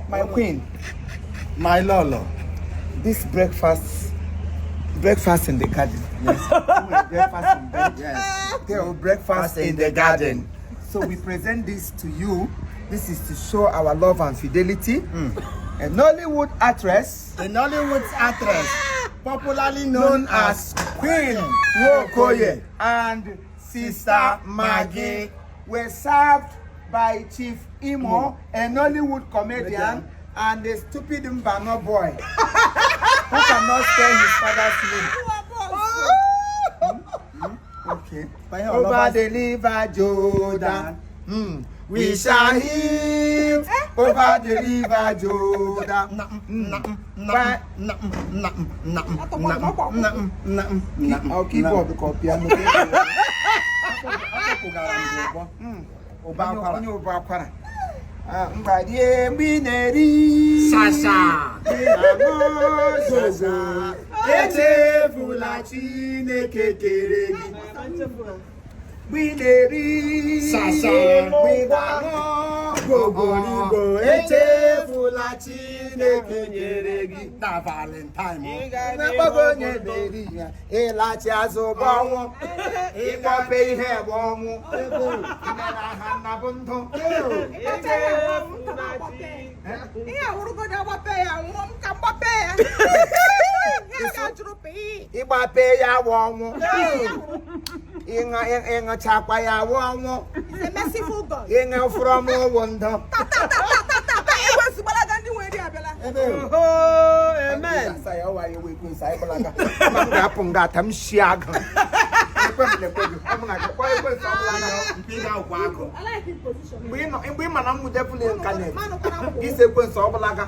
My queen, my lolo, this breakfast in the garden. Yes. Breakfast in the garden. So we present this to you. This is to show our love and fidelity. A Nollywood actress, popularly known as Queen Wokoye and Sister Maggi, were served by Chief Imo, a Nollywood comedian, and a stupid Mbano boy who cannot spell his father's name. Okay. Over the river Jordan, we shall heal. Over the river Jordan. I'll keep up the copy. Mbadie bineri Sasa Etefula Chineke keregi bineri Sasa Gogorigo Etefula Chineke keregi na Valentine Nabagonye beri Elachi azobawo Ikope ihe bomu Imena bunto Ibape ya womu Inga chakwa ya womu He's a merciful God. Inga from wonder. Oh, amen. Say how are you with say balaga. Manga punga tam shiaga. I like his position. We man am definitely Ekene. This is going so balaga.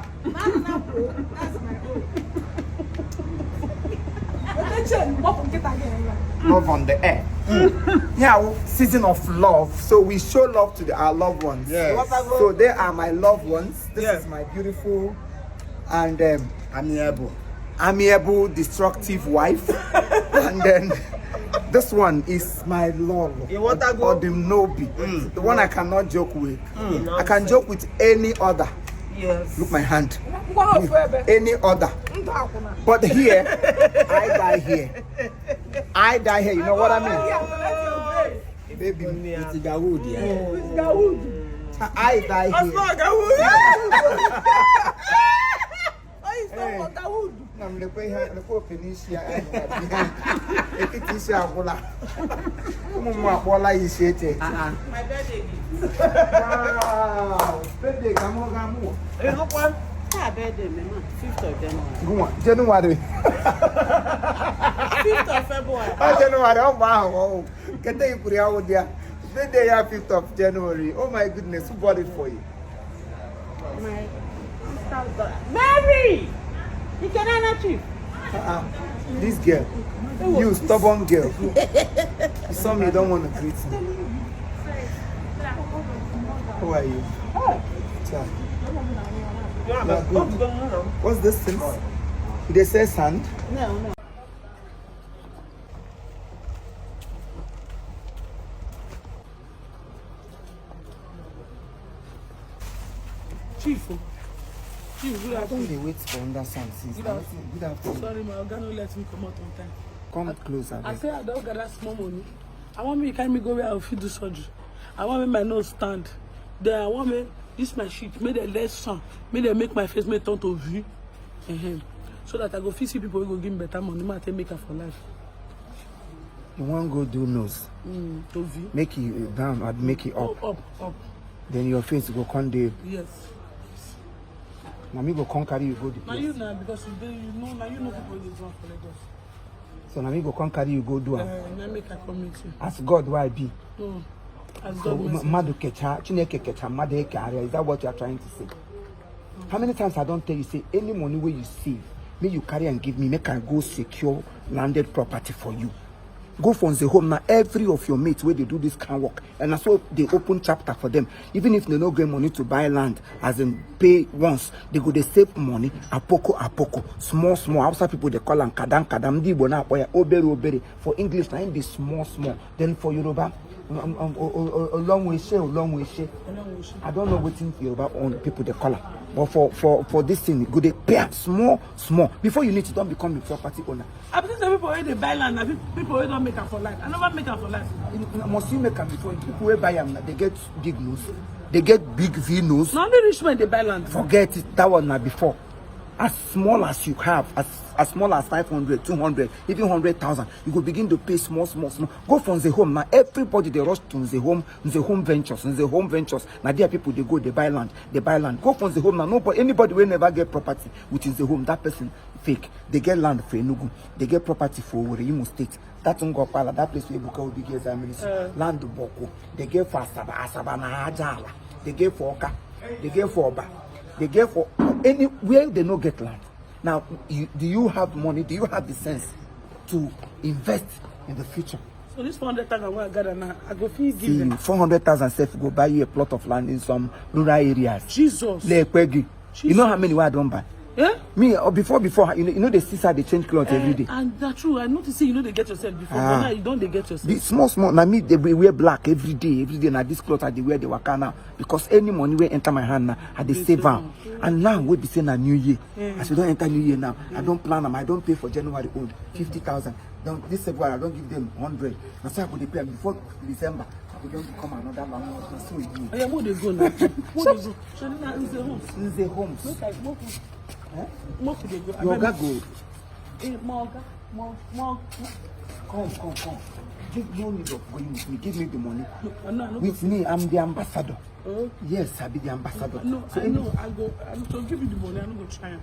Love on the air. Yeah, season of love. So we show love to our loved ones. Yes. So they are my loved ones. This is my beautiful and amiable, destructive wife. And then this one is my love. Odimnobi. The one I cannot joke with. I can joke with any other. Yes. Look my hand. Any other. But here, I die here. I die here. You know what I mean? Baby, it's Gawood. It's Gawood. I die here. It's not Gawood. I'm the way the poor Penicia and Ekitisha Bola. Bola is shitty. My birthday. Wow. Birthday, Gamu. You know what? Birthday, 5th of January. Go on, January. 5th of February. Oh, January. Oh, wow. Can they put it out there? Birthday, 5th of January. Oh, my goodness. Who bought it for you? My sister. Mary! Ekene Chief. This girl. You stubborn girl. You saw me, you don't want to greet me. Who are you? Child. What's this thing? Did they say sand? No. Chief, good I don't wait for under sun since. Good afternoon. Sorry, my organ let me come out on time. Come closer. I say I don't get that small money. I want me carry me go where I fit do surgery. I want me my nose stand. Then I want me this my shit. Make the less sun. Make they make my face make turn to V. So that I go see people who go give me better money. I take make her for life. You want go do nose? To V. Make it down and make it up. Up. Then your face go come there. Yes. Now me go come carry you go the Now place. you know because now you know people dey do am for Lagos. So now me go come carry you go do am. Now make I come meet you. As God why I be. As So God madu kecha, chineke kecha, madu ekaria. Is that what you are trying to say? How many times I don't tell you say any money where you save, may you carry and give me, make I go secure landed property for you. Go for the home now. Every of your mates where they do this kind of work, and that's why they open chapter for them. Even if they no get money to buy land, as in pay once, they go they save money. Apoko, small. Outside people they call them kadam. Di bona obere. For English, now be small. Then for Yoruba, a long way share. I don't know what in Yoruba on people they call it. But for this thing, go they pay up small. Before you need to don't become the property owner. I believe some people where they buy land, people who don't make it for life. I never make it for life. Must you make them before? People who buy them, they get big nose. They get big V nose. Not only rich men they buy land. Forget it. That was not before. As small as you have, as small as 500, 200, even 100,000, you go begin to pay small. Go from the home now. Everybody they rush to the home ventures. Now there are people they go, they buy land. Go from the home now. Nobody, anybody will never get property within the home. That person fake. They get land for Enugu. They get property for Imo State. That Ngopala, that place where Buka will be land Boko. They get for Asaba na Ajala. They get for Oka. They get for Oba. They get for anywhere they no get land. Now, do you have money? Do you have the sense to invest in the future? So this 400,000 I gather now, I go fee give them 400,000 self go buy you a plot of land in some rural areas. Jesus. You know how many I don't buy? Yeah? Me before you know they see how they change clothes every day. And that's true. I noticed you know they get yourself before, but now you don't they get yourself. The small. Now me they wear black every day. Now this clothes I they wear the waka now because any money will enter my hand now I they save them. And now we be saying a new year. As we don't enter new year now, I don't plan them. I don't pay for January old 50,000. This February I don't give them 100. Now so I could pay before December. We don't become another landlord. So you. Oh yeah, where they go now? Where they go? Shanina is the homes. In the homes. More to the go. Your go. More. Come. Give no need of going with me. Give me the money. No. With me, I'm the ambassador. Yes, I'll be the ambassador. No, so I know. I'm to give you the money. I'm not trying.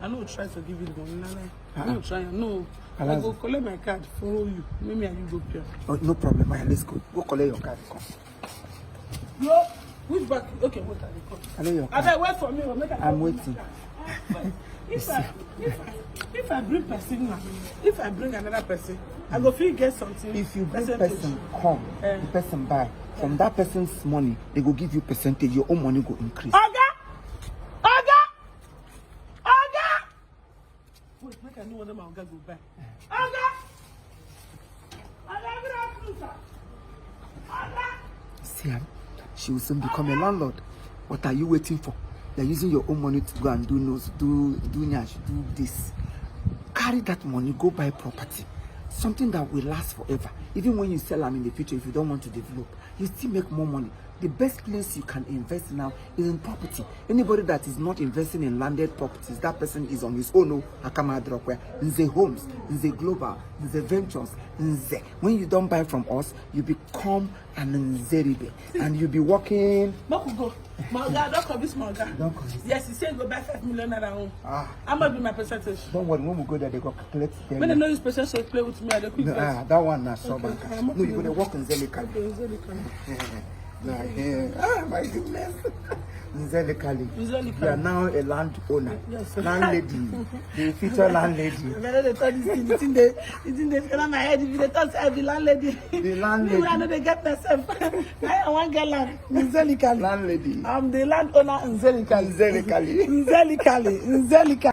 I know try to give you the money. I'm not trying. No. I go collect my card, follow you. Maybe I will go pay. Oh, no problem. Let's go. Go collect your card. Come. No. Which back? Okay, what are you calling? Collect your card. I wait for me. I'm waiting. If I bring person now, if I bring another person, I go feel get something. If you bring person come, the person buy from that person's money, they go give you percentage. Your own money go increase. Oga. Wait, make I know what my Oga go buy. See, she will soon become a landlord. What are you waiting for? They're using your own money to go and do this. Carry that money, go buy property. Something that will last forever. Even when you sell them in the future, if you don't want to develop, you still make more money. The best place you can invest now is in property. Anybody that is not investing in landed properties, that person is on his own. No, in the homes, in the global, in the ventures, when you don't buy from us, you become an Nzeribe, and you be working. Don't convince my Oga. Don't convince. Yes, he said go buy 5 million naira. How much be my percentage? Don't worry, when we go there, they go calculate. When they know this percentage, play with me. I don't that one na so bank. No, you go to work in Zelikali. My goodness. Nzelikali. You are now a landowner. Yes. Landlady. The future landlady. They thought this thing they fell on my head. If they thought I be landlady. The landlady. I know they get myself. I want to get land. Nzelikali. Landlady. I'm the landowner in Nzelikali. Nzelikali.